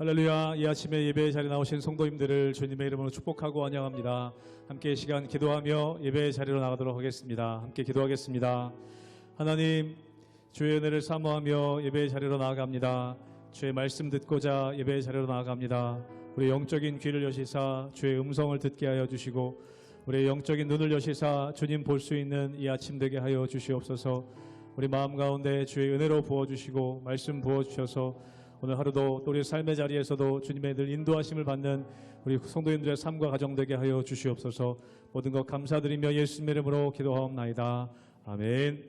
할렐루야. 이 아침에 예배의 자리에 나오신 성도님들을 주님의 이름으로 축복하고 환영합니다. 함께 이 시간 기도하며 예배의 자리로 나가도록 하겠습니다. 함께 기도하겠습니다. 하나님, 주의 은혜를 사모하며 예배의 자리로 나아갑니다. 주의 말씀 듣고자 예배의 자리로 나아갑니다. 우리 영적인 귀를 여시사 주의 음성을 듣게 하여 주시고 우리의 영적인 눈을 여시사 주님 볼 수 있는 이 아침 되게 하여 주시옵소서. 우리 마음 가운데 주의 은혜로 부어주시고 말씀 부어주셔서 오늘 하루도 또 우리 삶의 자리에서도 주님의 늘 인도하심을 받는 우리 성도님들의 삶과 가정 되게 하여 주시옵소서. 모든 것 감사드리며 예수님의 이름으로 기도하옵나이다. 아멘.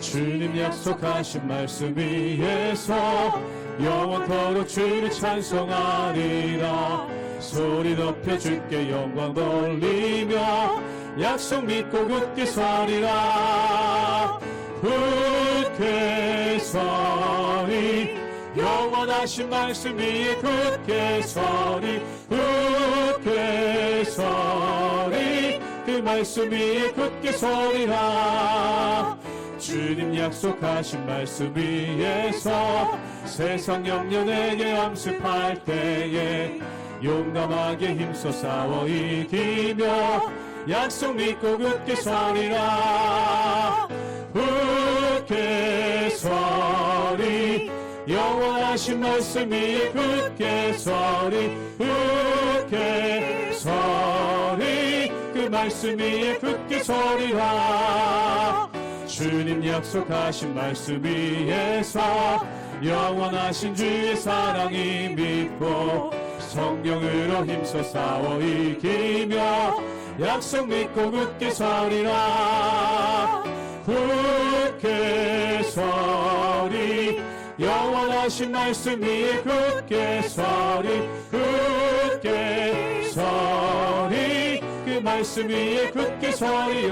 주님 약속하신 말씀 위에서 영원토록 주를 찬송하리라. 소리 높여 주께 영광 돌리며 약속 믿고 굳게 서리라. 굳게 서리 영원하신 말씀 위에 굳게 서리. 굳게 서리 그 말씀 위에 굳게 서리라. 주님 약속하신 말씀 위에서 세상 영년에게 암습할 때에 용감하게 힘써 싸워 이기며 약속 믿고 굳게 서리라. 굳게 서리 영원하신 말씀 위에 굳게 서리. 굳게 서리 그 말씀 위에 굳게 서리라. 주님 약속하신 말씀 위에서 영원하신 주의 사랑이 믿고 성경으로 힘써 싸워 이기며 약속 믿고 굳게 서리라. 굳게 서리 영원하신 말씀 위에 굳게 서리. 굳게 서리 그 말씀 위에 굳게 서리.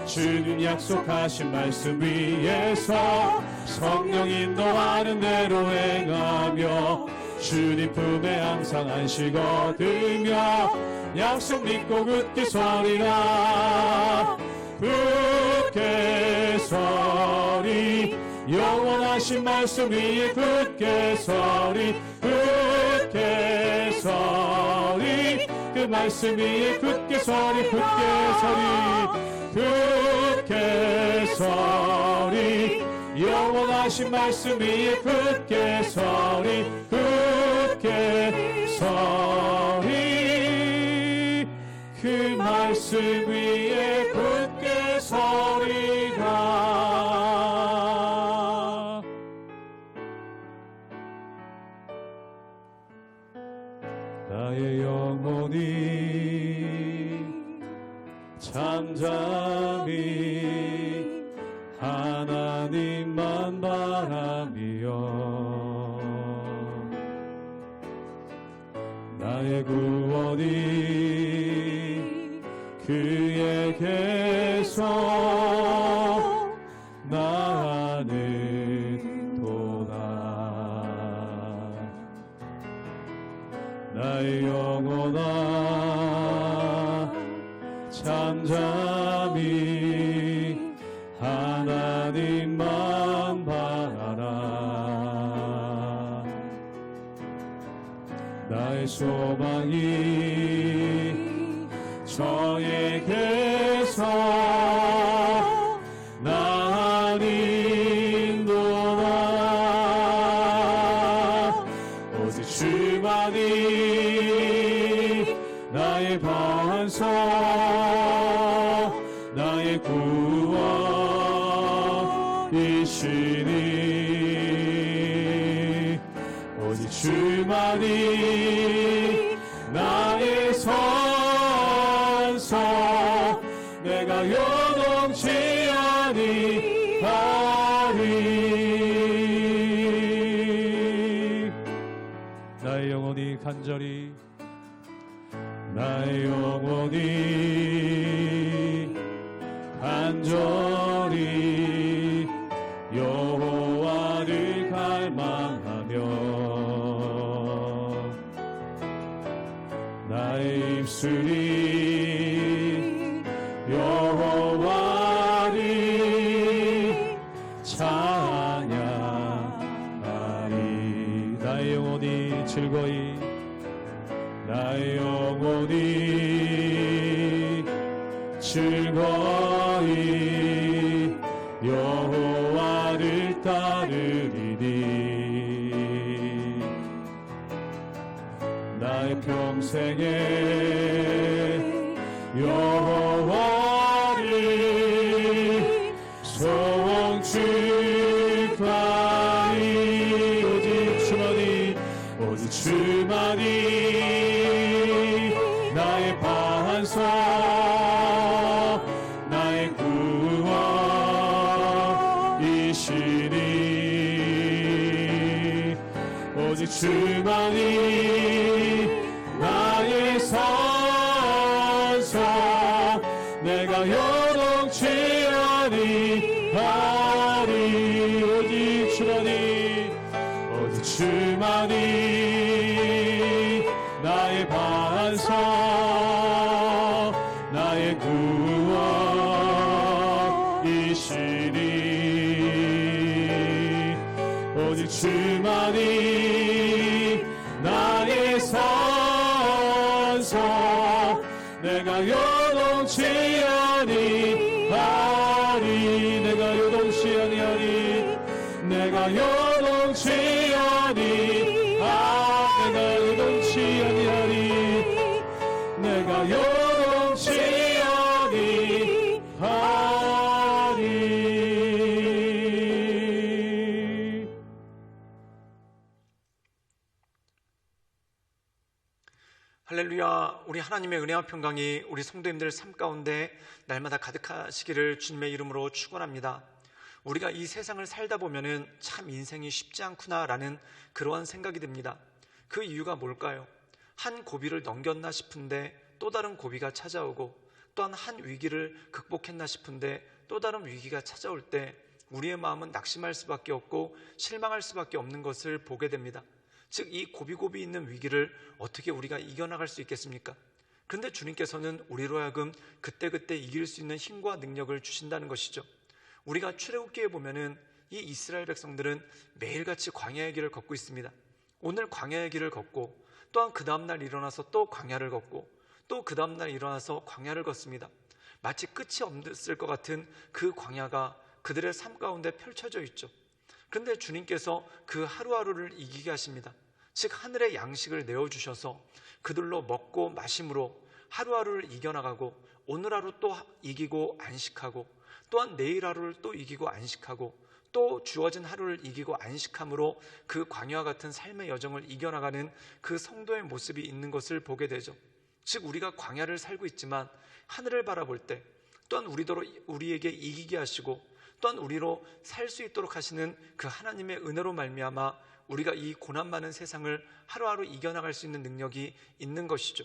주님 약속하신 말씀 위에서 성령 인도하는 대로 행하며 주님 품에 항상 안식 얻으며 약속 믿고 굳게 서리라. 굳게 서리 영원하신 말씀 위에 굳게 서리. 굳게 서리 그 말씀 위에 굳게 서리. 굳게 서리. 굳게 서리 영원하신 말씀 위에 굳게 서리. 굳게 서리 그 말씀 위에 굳게 서리라. 나의 영혼이 잠잠히 하나님만 바라며 나의 구원이 그에게서 나는 도다. 나의 영혼아 잠잠히 하나님만 바라라. 나의 소망이 저에게서 나는도다. 오직 주만이 나의 반석 나의 구원이시니 오직 주만이 나의 산석 내가 요동치 아니하리. 나의 영혼이 간절히 나의 영혼이 간절히 여호와를 갈망하며 나의 입술이 여호와 즐거이 나의 영혼이 즐거이 여호와를 따르리니 나의 평생에 여호와를 송축하리 오직 주만이 나의 반석 나의 구원이시니 오직 주만이 나의 산성 내가 요동치 아니하리 오직 주만이 나의 반석 나의 구원이시니 오직 주만이 나의 산성 내가 요동치 아니하리 내가 요동치 아니하리 내가 요동치 아니하리 내가 요동치 아니하리 내가 요동치 아니하리. 할렐루야. 우리 하나님의 은혜와 평강이 우리 성도님들 삶 가운데 날마다 가득하시기를 주님의 이름으로 축원합니다. 우리가 이 세상을 살다 보면은 참 인생이 쉽지 않구나라는 그러한 생각이 듭니다. 그 이유가 뭘까요? 한 고비를 넘겼나 싶은데 또 다른 고비가 찾아오고 또한 한 위기를 극복했나 싶은데 또 다른 위기가 찾아올 때 우리의 마음은 낙심할 수밖에 없고 실망할 수밖에 없는 것을 보게 됩니다. 즉 이 고비고비 있는 위기를 어떻게 우리가 이겨나갈 수 있겠습니까? 그런데 주님께서는 우리로 하여금 그때그때 이길 수 있는 힘과 능력을 주신다는 것이죠. 우리가 출애굽기에 보면은 이 이스라엘 백성들은 매일같이 광야의 길을 걷고 있습니다. 오늘 광야의 길을 걷고 또한 그 다음날 일어나서 또 광야를 걷고 또 그 다음날 일어나서 광야를 걷습니다. 마치 끝이 없을 것 같은 그 광야가 그들의 삶 가운데 펼쳐져 있죠. 그런데 주님께서 그 하루하루를 이기게 하십니다. 즉 하늘의 양식을 내어주셔서 그들로 먹고 마심으로 하루하루를 이겨나가고 오늘 하루 또 이기고 안식하고 또한 내일 하루를 또 이기고 안식하고 또 주어진 하루를 이기고 안식함으로 그 광야와 같은 삶의 여정을 이겨나가는 그 성도의 모습이 있는 것을 보게 되죠. 즉 우리가 광야를 살고 있지만 하늘을 바라볼 때 또한 우리에게 이기게 하시고 또한 우리로 살 수 있도록 하시는 그 하나님의 은혜로 말미암아 우리가 이 고난 많은 세상을 하루하루 이겨나갈 수 있는 능력이 있는 것이죠.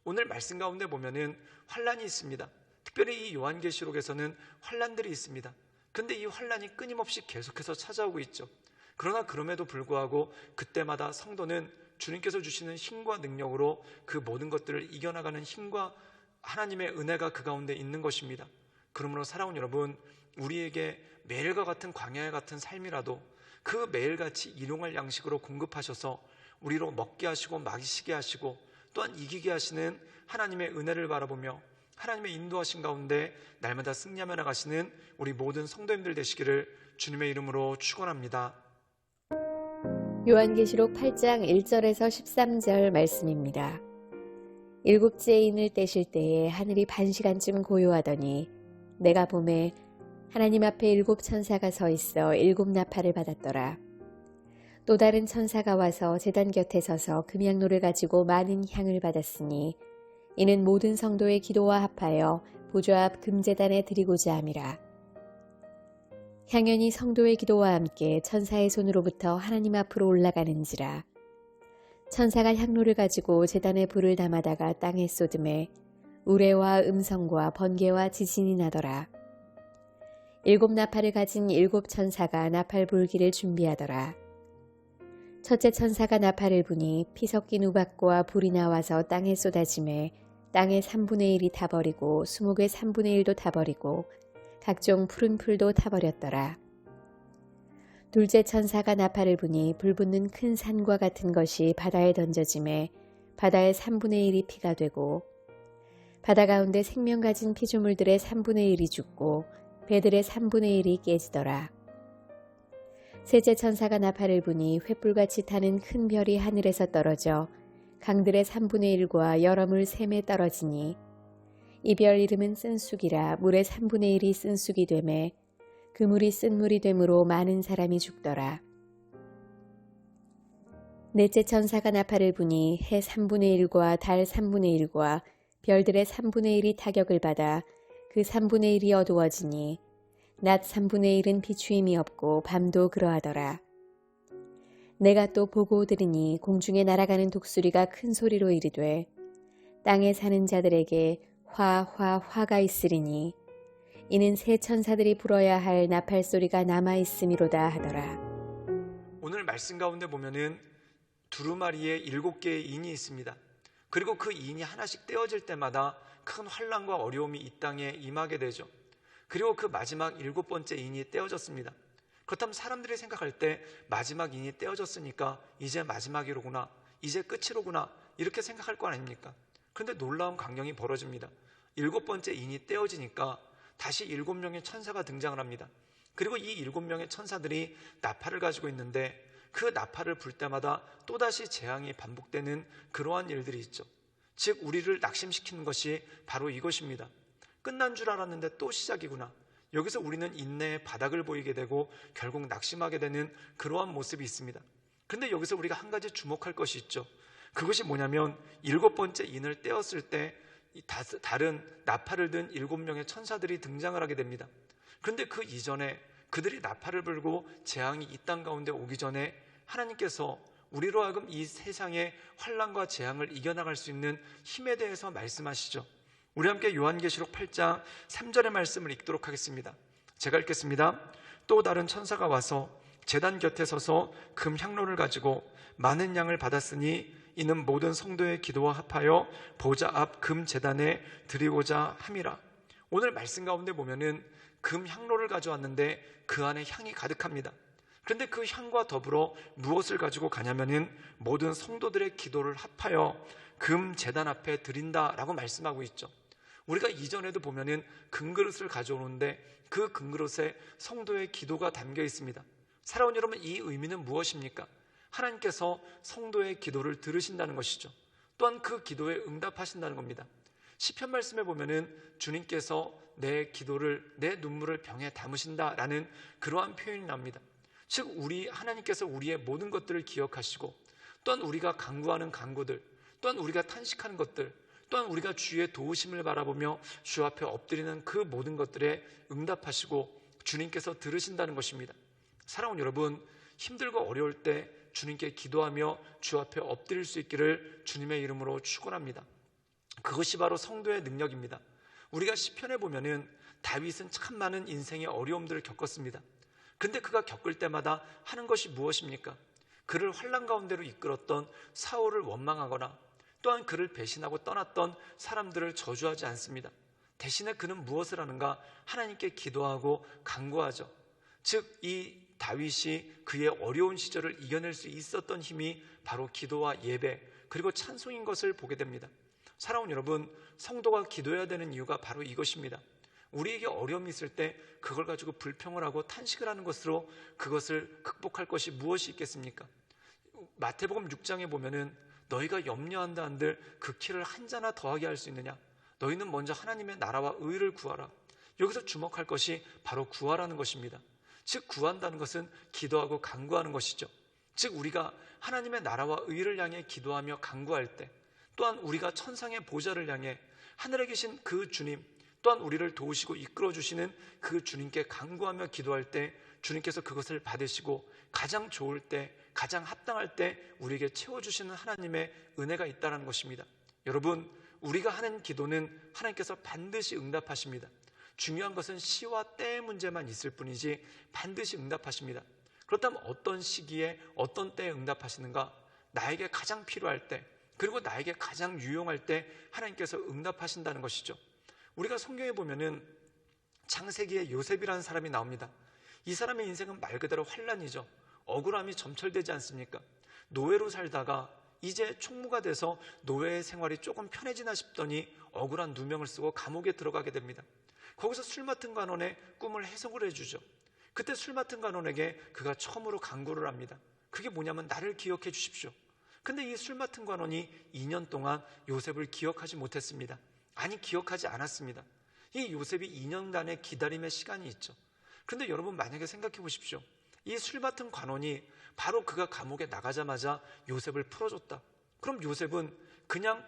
오늘 말씀 가운데 보면은 환란이 있습니다. 특별히 이 요한계시록에서는 환란들이 있습니다. 근데 이 환란이 끊임없이 계속해서 찾아오고 있죠. 그러나 그럼에도 불구하고 그때마다 성도는 주님께서 주시는 힘과 능력으로 그 모든 것들을 이겨나가는 힘과 하나님의 은혜가 그 가운데 있는 것입니다. 그러므로 사랑하는 여러분, 우리에게 매일과 같은 광야와 같은 삶이라도 그 매일같이 일용할 양식으로 공급하셔서 우리로 먹게 하시고 마시게 하시고 또한 이기게 하시는 하나님의 은혜를 바라보며 하나님의 인도하신 가운데 날마다 승리하며 나가시는 우리 모든 성도님들 되시기를 주님의 이름으로 축원합니다. 요한계시록 8장 1절에서 13절 말씀입니다. 일곱째 인을 떼실 때에 하늘이 반시간쯤 고요하더니 내가 보매 하나님 앞에 일곱 천사가 서 있어 일곱 나팔을 받았더라. 또 다른 천사가 와서 제단 곁에 서서 금향로를 가지고 많은 향을 받았으니 이는 모든 성도의 기도와 합하여 보좌 앞 금제단에 드리고자 함이라. 향연이 성도의 기도와 함께 천사의 손으로부터 하나님 앞으로 올라가는지라. 천사가 향로를 가지고 제단에 불을 담아다가 땅에 쏟음에 우레와 음성과 번개와 지진이 나더라. 일곱 나팔을 가진 일곱 천사가 나팔 불기를 준비하더라. 첫째 천사가 나팔을 부니 피 섞인 우박과 불이 나와서 땅에 쏟아짐에 땅의 3분의 1이 타버리고 수목의 3분의 1도 타버리고 각종 푸른 풀도 타버렸더라. 둘째 천사가 나팔을 부니 불붙는 큰 산과 같은 것이 바다에 던져짐에 바다의 3분의 1이 피가 되고 바다 가운데 생명 가진 피조물들의 3분의 1이 죽고 배들의 3분의 1이 깨지더라. 셋째 천사가 나팔을 부니 횃불같이 타는 큰 별이 하늘에서 떨어져 강들의 3분의 1과 여러 물 샘에 떨어지니 이 별 이름은 쓴쑥이라. 물의 3분의 1이 쓴쑥이 되매 그 물이 쓴 물이 되므로 많은 사람이 죽더라. 넷째 천사가 나팔을 부니 해 3분의 1과 달 3분의 1과 별들의 3분의 1이 타격을 받아 그 3분의 1이 어두워지니 낮 3분의 1은 비추임이 없고 밤도 그러하더라. 내가 또 보고 들으니 공중에 날아가는 독수리가 큰 소리로 이르되 땅에 사는 자들에게 화가 있으리니 이는 새 천사들이 불어야 할 나팔 소리가 남아있음이로다 하더라. 오늘 말씀 가운데 보면은 두루마리에 7개의 인이 있습니다. 그리고 그 인이 하나씩 떼어질 때마다 큰 환난과 어려움이 이 땅에 임하게 되죠. 그리고 그 마지막 7번째 인이 떼어졌습니다. 그렇다면 사람들이 생각할 때 마지막 인이 떼어졌으니까 이제 마지막이로구나, 이제 끝이로구나 이렇게 생각할 거 아닙니까? 그런데 놀라운 광경이 벌어집니다. 7번째 인이 떼어지니까 다시 7명의 천사가 등장을 합니다. 그리고 이 7명의 천사들이 나팔을 가지고 있는데 그 나팔을 불 때마다 또다시 재앙이 반복되는 그러한 일들이 있죠. 즉 우리를 낙심시키는 것이 바로 이것입니다. 끝난 줄 알았는데 또 시작이구나. 여기서 우리는 인내의 바닥을 보이게 되고 결국 낙심하게 되는 그러한 모습이 있습니다. 그런데 여기서 우리가 한 가지 주목할 것이 있죠. 그것이 뭐냐면 7번째 인을 떼었을 때 다른 나팔을 든 7명의 천사들이 등장을 하게 됩니다. 그런데 그 이전에 그들이 나팔을 불고 재앙이 이 땅 가운데 오기 전에 하나님께서 우리로 하여금 이 세상의 환난과 재앙을 이겨나갈 수 있는 힘에 대해서 말씀하시죠. 우리 함께 요한계시록 8장 3절의 말씀을 읽도록 하겠습니다. 제가 읽겠습니다. 또 다른 천사가 와서 제단 곁에 서서 금 향로를 가지고 많은 양을 받았으니 이는 모든 성도의 기도와 합하여 보좌 앞 금 제단에 드리고자 함이라. 오늘 말씀 가운데 보면은 금 향로를 가져왔는데 그 안에 향이 가득합니다. 그런데 그 향과 더불어 무엇을 가지고 가냐면은 모든 성도들의 기도를 합하여 금 제단 앞에 드린다라고 말씀하고 있죠. 우리가 이전에도 보면은 금그릇을 가져오는데 그 금그릇에 성도의 기도가 담겨 있습니다. 사랑하는 여러분, 이 의미는 무엇입니까? 하나님께서 성도의 기도를 들으신다는 것이죠. 또한 그 기도에 응답하신다는 겁니다. 시편 말씀에 보면은 주님께서 내 기도를, 내 눈물을 병에 담으신다라는 그러한 표현이 나옵니다. 즉 하나님께서 우리의 모든 것들을 기억하시고 또한 우리가 간구하는 간구들, 또한 우리가 탄식하는 것들, 또한 우리가 주의 도우심을 바라보며 주 앞에 엎드리는 그 모든 것들에 응답하시고 주님께서 들으신다는 것입니다. 사랑하는 여러분, 힘들고 어려울 때 주님께 기도하며 주 앞에 엎드릴 수 있기를 주님의 이름으로 축원합니다. 그것이 바로 성도의 능력입니다. 우리가 시편에 보면은 다윗은 참 많은 인생의 어려움들을 겪었습니다. 근데 그가 겪을 때마다 하는 것이 무엇입니까? 그를 환난 가운데로 이끌었던 사울을 원망하거나 또한 그를 배신하고 떠났던 사람들을 저주하지 않습니다. 대신에 그는 무엇을 하는가? 하나님께 기도하고 간구하죠. 즉 이 다윗이 그의 어려운 시절을 이겨낼 수 있었던 힘이 바로 기도와 예배 그리고 찬송인 것을 보게 됩니다. 사랑하는 여러분, 성도가 기도해야 되는 이유가 바로 이것입니다. 우리에게 어려움이 있을 때 그걸 가지고 불평을 하고 탄식을 하는 것으로 그것을 극복할 것이 무엇이 있겠습니까? 마태복음 6장에 보면은 너희가 염려한다 한들 그 키를 한 자나 더하게 할 수 있느냐? 너희는 먼저 하나님의 나라와 의를 구하라. 여기서 주목할 것이 바로 구하라는 것입니다. 즉 구한다는 것은 기도하고 간구하는 것이죠. 즉 우리가 하나님의 나라와 의를 향해 기도하며 간구할 때, 또한 우리가 천상의 보좌를 향해 하늘에 계신 그 주님, 또한 우리를 도우시고 이끌어 주시는 그 주님께 간구하며 기도할 때 주님께서 그것을 받으시고 가장 좋을 때, 가장 합당할 때 우리에게 채워주시는 하나님의 은혜가 있다는 것입니다. 여러분, 우리가 하는 기도는 하나님께서 반드시 응답하십니다. 중요한 것은 시와 때의 문제만 있을 뿐이지 반드시 응답하십니다. 그렇다면 어떤 시기에 어떤 때에 응답하시는가? 나에게 가장 필요할 때, 그리고 나에게 가장 유용할 때 하나님께서 응답하신다는 것이죠. 우리가 성경에 보면은 창세기에 요셉이라는 사람이 나옵니다. 이 사람의 인생은 말 그대로 환란이죠. 억울함이 점철되지 않습니까? 노예로 살다가 이제 총무가 돼서 노예 생활이 조금 편해지나 싶더니 억울한 누명을 쓰고 감옥에 들어가게 됩니다. 거기서 술 맡은 관원의 꿈을 해석을 해주죠. 그때 술 맡은 관원에게 그가 처음으로 간구를 합니다. 그게 뭐냐면 나를 기억해 주십시오. 근데 이 술 맡은 관원이 2년 동안 요셉을 기억하지 못했습니다. 아니, 기억하지 않았습니다. 이 요셉이 2년간의 기다림의 시간이 있죠. 그런데 여러분, 만약에 생각해 보십시오. 이 술 맡은 관원이 바로 그가 감옥에 나가자마자 요셉을 풀어줬다. 그럼 요셉은 그냥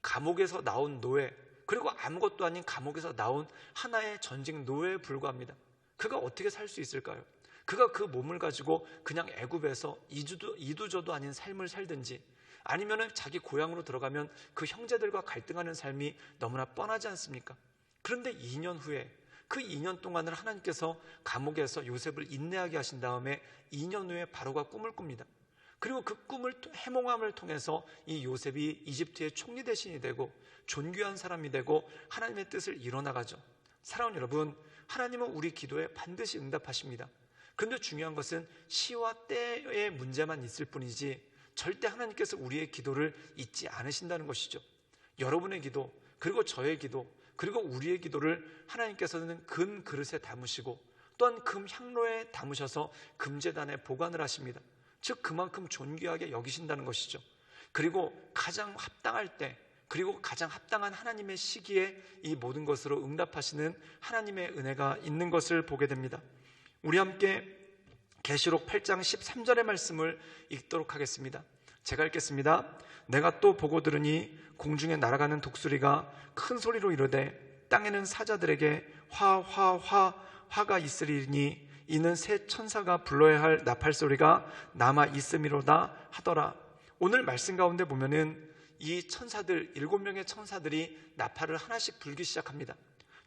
감옥에서 나온 노예, 그리고 아무것도 아닌 감옥에서 나온 하나의 전직 노예에 불과합니다. 그가 어떻게 살 수 있을까요? 그가 그 몸을 가지고 그냥 애굽에서 이두저도 아닌 삶을 살든지, 아니면 자기 고향으로 들어가면 그 형제들과 갈등하는 삶이 너무나 뻔하지 않습니까? 그런데 2년 후에, 그 2년 동안을 하나님께서 감옥에서 요셉을 인내하게 하신 다음에 2년 후에 바로가 꿈을 꿉니다. 그리고 그 꿈을 해몽함을 통해서 이 요셉이 이집트의 총리 대신이 되고 존귀한 사람이 되고 하나님의 뜻을 이뤄나가죠. 사랑하는 여러분, 하나님은 우리 기도에 반드시 응답하십니다. 그런데 중요한 것은 시와 때의 문제만 있을 뿐이지 절대 하나님께서 우리의 기도를 잊지 않으신다는 것이죠. 여러분의 기도, 그리고 저의 기도, 그리고 우리의 기도를 하나님께서는 금 그릇에 담으시고 또한 금 향로에 담으셔서 금제단에 보관을 하십니다. 즉 그만큼 존귀하게 여기신다는 것이죠. 그리고 가장 합당할 때, 그리고 가장 합당한 하나님의 시기에 이 모든 것으로 응답하시는 하나님의 은혜가 있는 것을 보게 됩니다. 우리 함께 계시록 8장 13절의 말씀을 읽도록 하겠습니다. 제가 읽겠습니다. 내가 또 보고 들으니 공중에 날아가는 독수리가 큰 소리로 이르되 땅에는 사자들에게 화가 있으리니 이는 새 천사가 불러야 할 나팔 소리가 남아 있음이로다 하더라. 오늘 말씀 가운데 보면은 이 천사들, 7명의 천사들이 나팔을 하나씩 불기 시작합니다.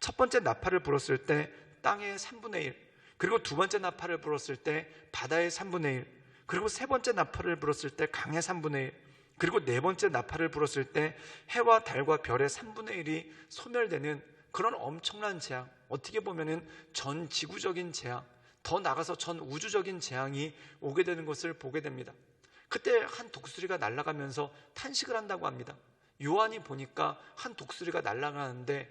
첫 번째 나팔을 불었을 때 땅의 3분의 1, 그리고 두 번째 나팔을 불었을 때 바다의 3분의 1, 그리고 세 번째 나팔을 불었을 때 강의 3분의 1, 그리고 네 번째 나팔을 불었을 때 해와 달과 별의 3분의 1이 소멸되는 그런 엄청난 재앙, 어떻게 보면은 전 지구적인 재앙, 더 나아가서 전 우주적인 재앙이 오게 되는 것을 보게 됩니다. 그때 한 독수리가 날아가면서 탄식을 한다고 합니다. 요한이 보니까 한 독수리가 날아가는데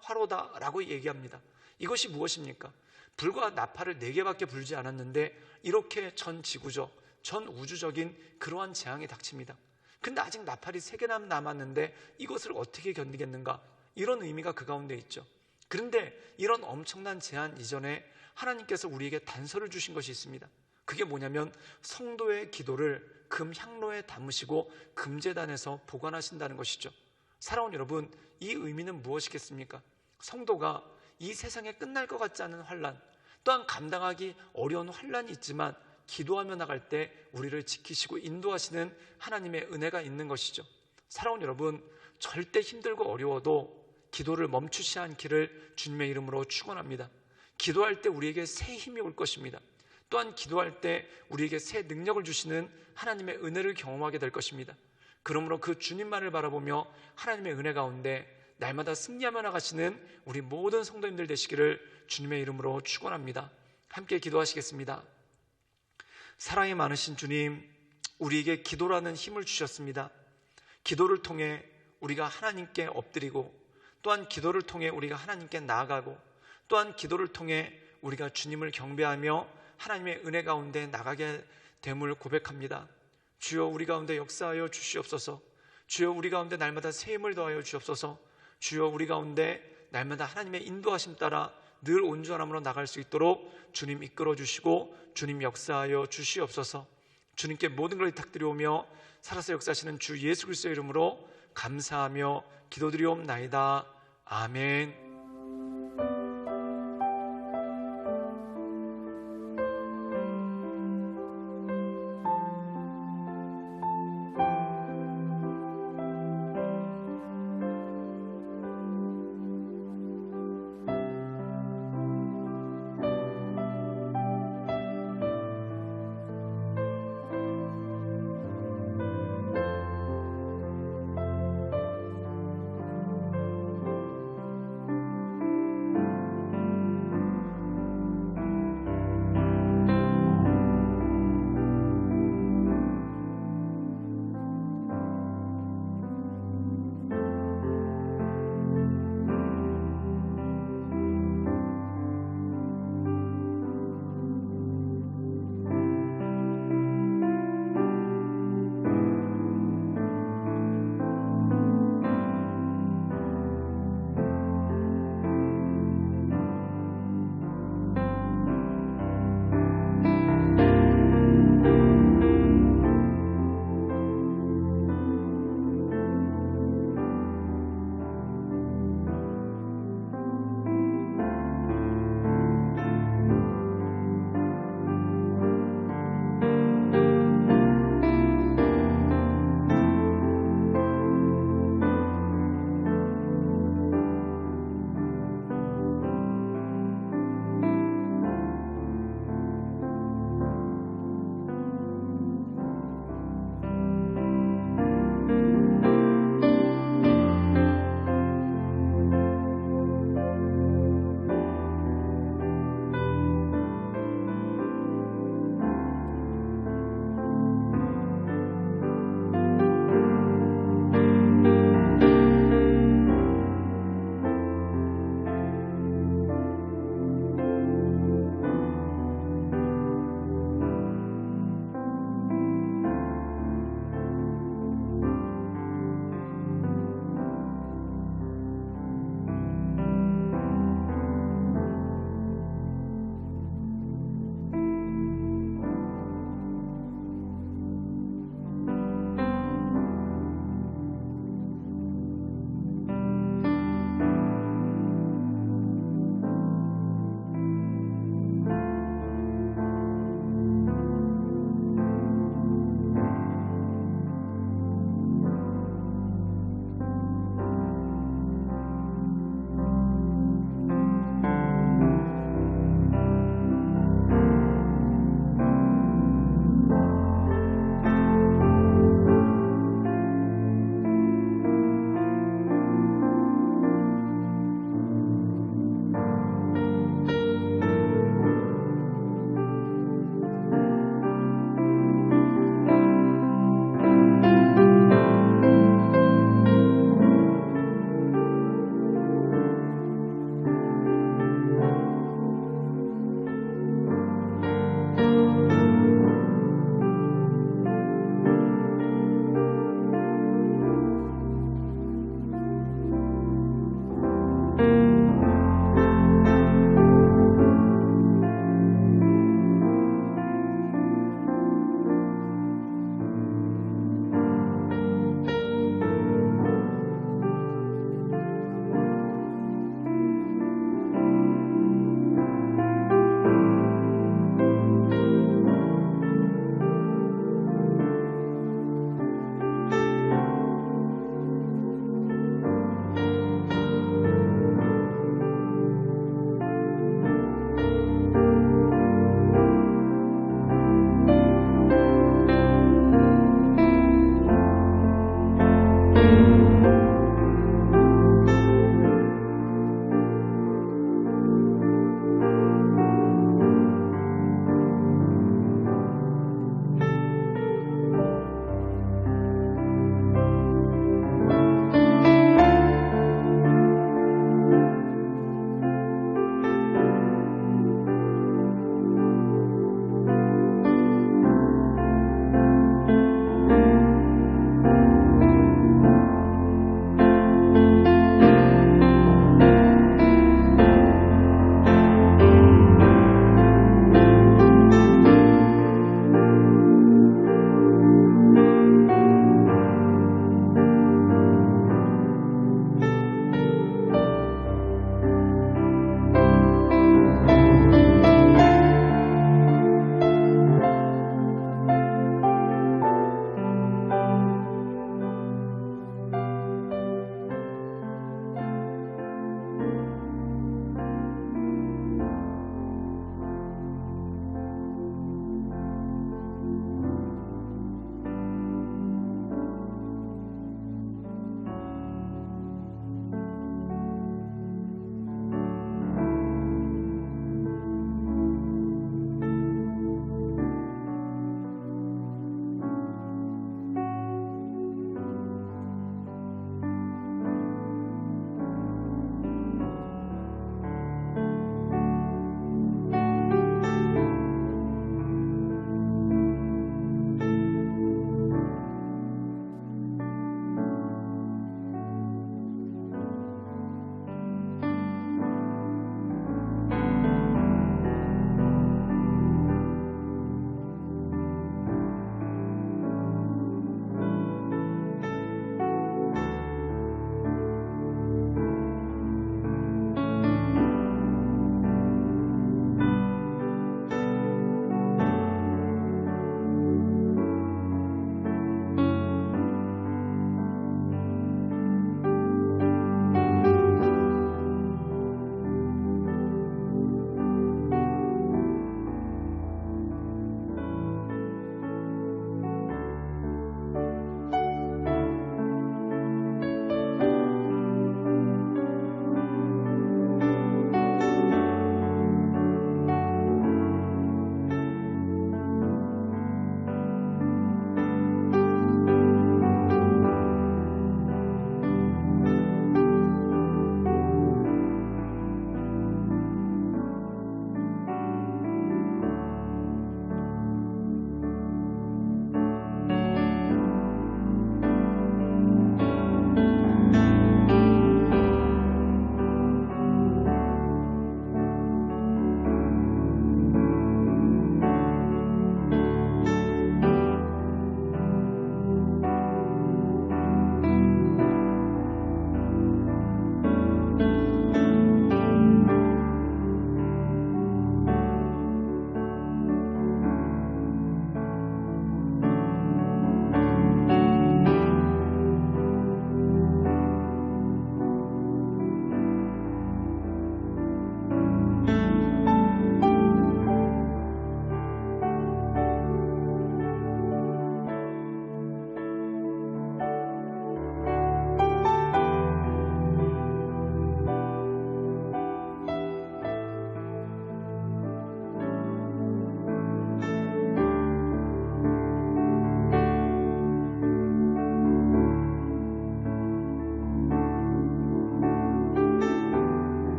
화로다라고 얘기합니다. 이것이 무엇입니까? 불과 나팔을 4개밖에 불지 않았는데 이렇게 전 지구적, 전 우주적인 그러한 재앙이 닥칩니다. 근데 아직 나팔이 3개나 남았는데 이것을 어떻게 견디겠는가? 이런 의미가 그 가운데 있죠. 그런데 이런 엄청난 재앙 이전에 하나님께서 우리에게 단서를 주신 것이 있습니다. 그게 뭐냐면 성도의 기도를 금 향로에 담으시고 금제단에서 보관하신다는 것이죠. 사랑하는 여러분, 이 의미는 무엇이겠습니까? 성도가 이 세상에 끝날 것 같지 않은 환난, 또한 감당하기 어려운 환난이 있지만 기도하며 나갈 때 우리를 지키시고 인도하시는 하나님의 은혜가 있는 것이죠. 사랑하는 여러분, 절대 힘들고 어려워도 기도를 멈추지 않기를 주님의 이름으로 축원합니다. 기도할 때 우리에게 새 힘이 올 것입니다. 또한 기도할 때 우리에게 새 능력을 주시는 하나님의 은혜를 경험하게 될 것입니다. 그러므로 그 주님만을 바라보며 하나님의 은혜 가운데 날마다 승리하며 나가시는 우리 모든 성도님들 되시기를 주님의 이름으로 축원합니다. 함께 기도하시겠습니다. 사랑이 많으신 주님, 우리에게 기도라는 힘을 주셨습니다. 기도를 통해 우리가 하나님께 엎드리고, 또한 기도를 통해 우리가 하나님께 나아가고, 또한 기도를 통해 우리가 주님을 경배하며 하나님의 은혜 가운데 나가게 됨을 고백합니다. 주여, 우리 가운데 역사하여 주시옵소서. 주여, 우리 가운데 날마다 새 힘을 더하여 주옵소서. 주여, 우리 가운데 날마다 하나님의 인도하심 따라 늘 온전함으로 나갈 수 있도록 주님 이끌어 주시고 주님 역사하여 주시옵소서. 주님께 모든 걸 부탁드리오며 살아서 역사하시는 주 예수 그리스도의 이름으로 감사하며 기도드리옵나이다. 아멘.